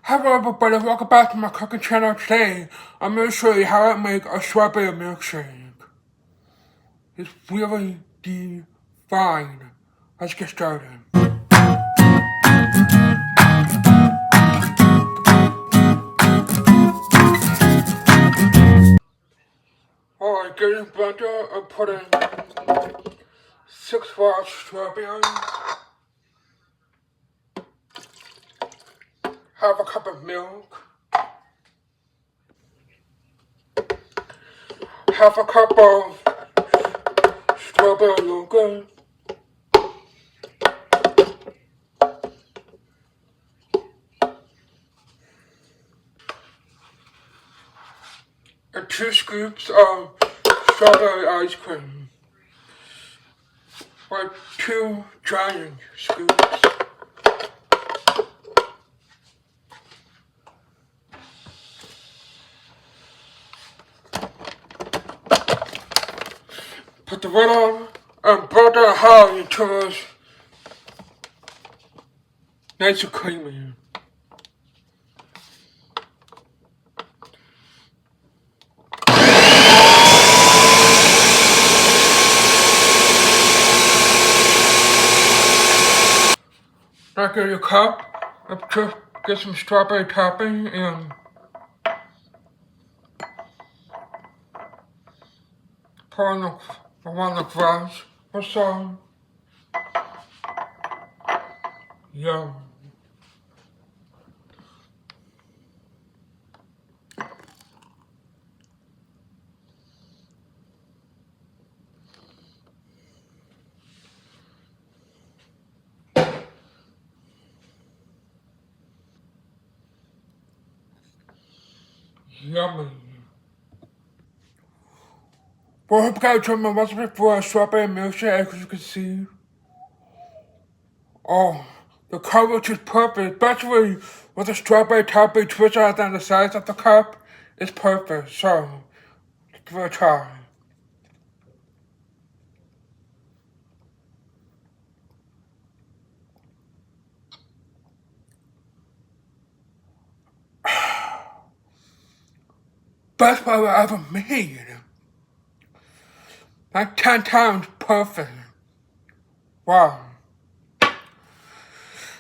Hello everybody, welcome back to my cooking channel. Today, I'm going to show you how I make a strawberry milkshake. It's really divine. Let's get started. Alright, get in blender and put in 6 large strawberries, half a cup of milk, half a cup of strawberry yogurt, and 2 scoops of strawberry ice cream, like 2 giant scoops. Put the lid on and boil that hard until it's nice and creamy. Now get your cup and just get some strawberry topping and pour on the glass or some. Yum. Yummy. Well, I hope you guys enjoyed my recipe for a strawberry milkshake, as you can see. Oh, the coverage is perfect, especially with the strawberry topping twist out on the sides of the cup. It's perfect, so give it a try. Best pie I ever made. Like 10 times perfect. Wow.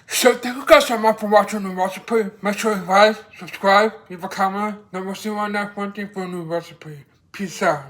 So thank you guys so much for watching the recipe. Make sure you like, subscribe, leave a comment, then we'll see you on next Wednesday for a new recipe. Peace out.